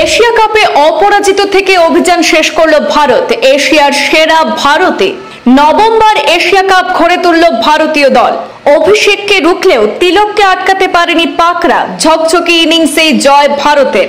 Asia কাপে অপরাজিত থেকে অভিযান শেষ করল ভারত। এশিয়ার সেরা ভারতে নবমবার এশিয়া কাপ ঘরে তুলল ভারতীয় দল। অভিষেককে রুখলেও তিলককে আটকাতে পারেনি পাকরা। ঝকঝকে ইনিংসে জয় ভারতের।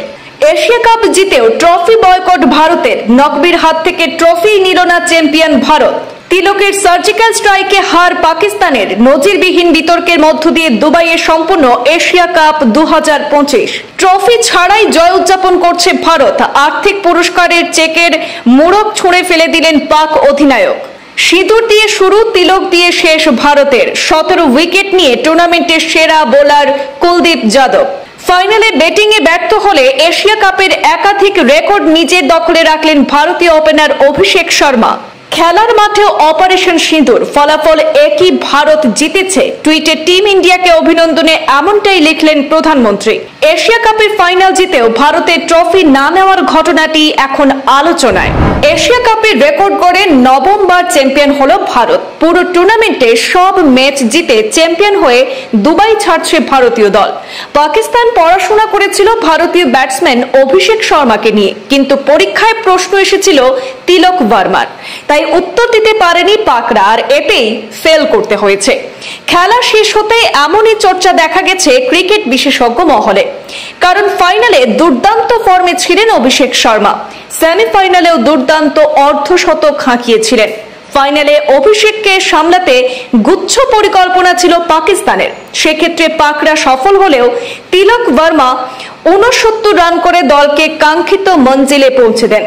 এশিয়া কাপ জিতেও ট্রফি বয়কট ভারতের। নকবির হাত থেকে ট্রফি নিল না চ্যাম্পিয়ন ভারত। তিলকের সার্জিক্যাল স্ট্রাইকে হার পাকিস্তানের। নজিরবিহীন বিতর্কের মধ্য দিয়ে দুবাইয়ে সম্পূর্ণ এশিয়া কাপ 2025। ট্রফি ছাড়াই জয় উদযাপন করছে ভারত। আর্থিক পুরস্কারের চেকের মোড়ক ছুঁড়ে ফেলে দিলেন পাক অধিনায়ক। সিঁদুর দিয়ে শুরু, তিলক দিয়ে শেষ ভারতের। 17 উইকেট নিয়ে টুর্নামেন্টের সেরা বোলার কুলদীপ যাদব। ফাইনালে ব্যাটিংয়ে ব্যর্থ হলে এশিয়া কাপের একাধিক রেকর্ড নিজের দখলে রাখলেন ভারতীয় ওপেনার অভিষেক শর্মা। খেলার মাঠেও অপারেশন সিঁদুর। ফলাফল একই, ভারত জিতেছে। টুইটে টিম ইন্ডিয়াকে অভিনন্দনে এমনটাই লিখলেন প্রধানমন্ত্রী। এশিয়া কাপের ফাইনাল জিতেও ভারতের ট্রফি না নেওয়ার ঘটনাটি এখন আলোচনায়। এশিয়া কাপের রেকর্ড গড়ে নবমবার চ্যাম্পিয়ন হলো ভারত। পুরো টুর্নামেন্টে সব ম্যাচ জিতে চ্যাম্পিয়ন হয়ে দুবাই ছাড়ছে ভারতীয় দল। পাকিস্তান পড়াশোনা করেছিল ভারতীয় ব্যাটসম্যান অভিষেক শর্মাকে নিয়ে, কিন্তু পরীক্ষায় প্রশ্ন এসেছিল তিলক ভার্মার। তাই উত্তর দিতে পারেনি পাকরা, আর এতেই ফেল করতে হয়েছে। খেলা শেষ হতে এমনই চর্চা দেখা গেছে ক্রিকেট বিশেষজ্ঞ মহলে। কারণ ফাইনালে দুর্দান্ত ফর্মে ছিলেন অভিষেক শর্মা। সেমিফাইনালেও দুর্দান্ত অর্ধশতক হাঁকিয়েছিলেন। ফাইনালে অভিষেককে সামলাতে গুচ্ছ পরিকল্পনা ছিল পাকিস্তানের। সেক্ষেত্রে পাকরা সফল হলেও তিলক ভার্মা 69 রান করে দলকে কাঙ্ক্ষিত মঞ্জিলে পৌঁছে দেন।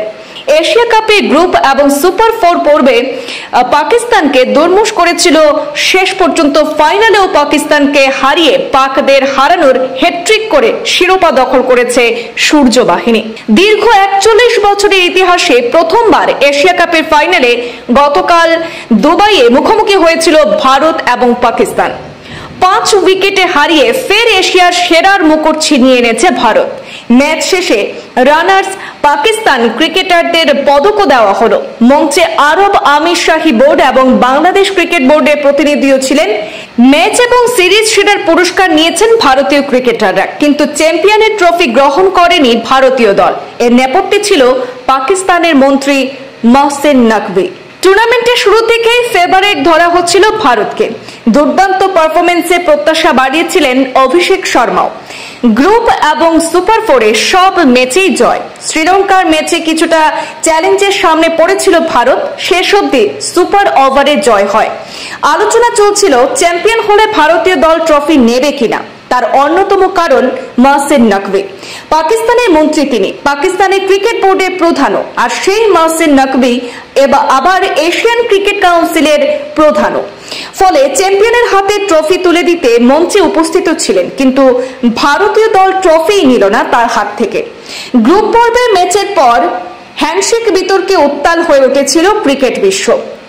এশিয়া কাপে গ্রুপ এবং সুপার 4 পর্বে পাকিস্তানকে দুর্মুষ করেছিল। শেষ পর্যন্ত ফাইনালেও পাকিস্তানকে হারিয়ে পাকদের হারানোর হ্যাট্রিক করে শিরোপা দখল করেছে সূর্য বাহিনী। দীর্ঘ 41 বছরের ইতিহাসে প্রথমবার এশিয়া কাপের ফাইনালে গতকাল দুবাইয়ে মুখোমুখি হয়েছিল ভারত এবং পাকিস্তান। 5 উইকেটে হারিয়ে ফের এশিয়ার সেরার মুকুট ছিনিয়ে এনেছে ভারত। ম্যাচ শেষে রানার্স পাকিস্তান ক্রিকেটারদের পদকও দেওয়া হলো। মঞ্চে আরব আমির শাহী বোর্ড এবং বাংলাদেশ ক্রিকেট বোর্ডের প্রতিনিধিও ছিলেন। ম্যাচ এবং সিরিজ সেরার পুরস্কার নিয়েছেন ভারতীয় ক্রিকেটাররা, কিন্তু চ্যাম্পিয়নের ট্রফি গ্রহণ করেনি ভারতীয় দল। এর নেপথ্যে ছিল পাকিস্তানের মন্ত্রী মহসিন নকভি। টুর্নামেন্টের শুরু থেকেই ফেভারিট ধরা হচ্ছিল ভারতকে। দুর্দান্ত পারফরমেন্সে প্রত্যাশা বাড়িয়েছিলেন অভিষেক শর্মাও। গ্রুপ এবং সুপার 4-এ সব ম্যাচেই জয়। শ্রীলঙ্কার ম্যাচে কিছুটা চ্যালেঞ্জের সামনে পড়েছিল ভারত। শেষ অবধি সুপার ওভারে জয় হয়। আলোচনা চলছিল চ্যাম্পিয়ন হলে ভারতীয় দল ট্রফি নেবে কিনা। তার অন্যতম কারণ মহসিন নকভি। পাকিস্তানের মন্ত্রী তিনি, পাকিস্তানের ক্রিকেট বোর্ডের প্রধানও। আর সেই মহসিন নকভি আবার এশিয়ান ক্রিকেট কাউন্সিলের প্রধানও। ফলে চ্যাম্পিয়নের হাতে ট্রফি তুলে দিতে মঞ্চে উপস্থিত ছিলেন, কিন্তু ভারতীয় দল ট্রফি নিল না তার হাত থেকে। গ্রুপ পর্বের ম্যাচের পর হ্যান্ডশেক বিতর্কে উত্তাল হয়ে উঠেছিল ক্রিকেট বিশ্ব।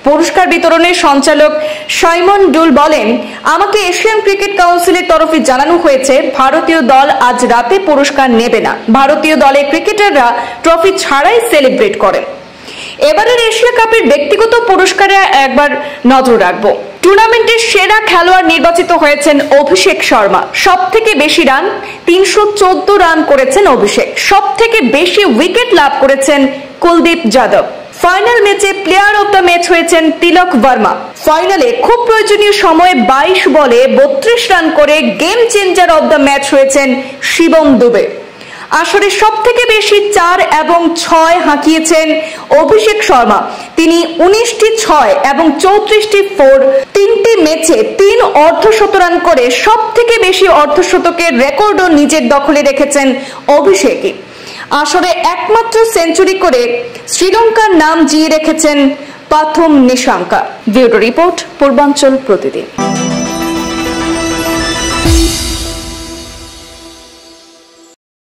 পুরস্কার বিতরণের সঞ্চালক সাইমন ডুল বলেন, আমাকে এশিয়ান ক্রিকেট কাউন্সিলের তরফে জানানো হয়েছে ভারতীয় দল আজ রাতে পুরস্কার নেবে না। ভারতীয় দলের ক্রিকেটাররা ট্রফি ছাড়াই সেলিব্রেট করেন। এবারের এশিয়া কাপের ব্যক্তিগত পুরস্কারে একবার নজর রাখবো। টুর্নামেন্টের সেরা খেলোয়াড় নির্বাচিত হয়েছেন অভিষেক শর্মা। সব থেকে বেশি রান 314 রান করেছেন অভিষেক। সব থেকে বেশি উইকেট লাভ করেছেন কুলদীপ যাদব। ফাইনাল ম্যাচে প্লেয়ার অফ দ্য ম্যাচ হয়েছেন তিলক ভার্মা। ফাইনালে খুব প্রয়োজনীয় সময়ে 22 বলে 32 রান করে game changer of the match হয়েছেন শিবম দুবে। আসরে সব থেকে বেশি 4 এবং 6 হাঁকিয়েছেন অভিষেক শর্মা। তিনি 19টি 6 এবং 34টি 4, 3টি ম্যাচে 3 অর্ধশত রান করে সব থেকে বেশি অর্ধশতকের রেকর্ডও নিজের দখলে রেখেছেন অভিষেকই। আসরে একমাত্র সেঞ্চুরি করে শ্রীলঙ্কার নাম জিয়ে রেখেছেন প্রথম নিশাঙ্কা। ব্যুরো রিপোর্ট, পূর্বাঞ্চল প্রতিদিন।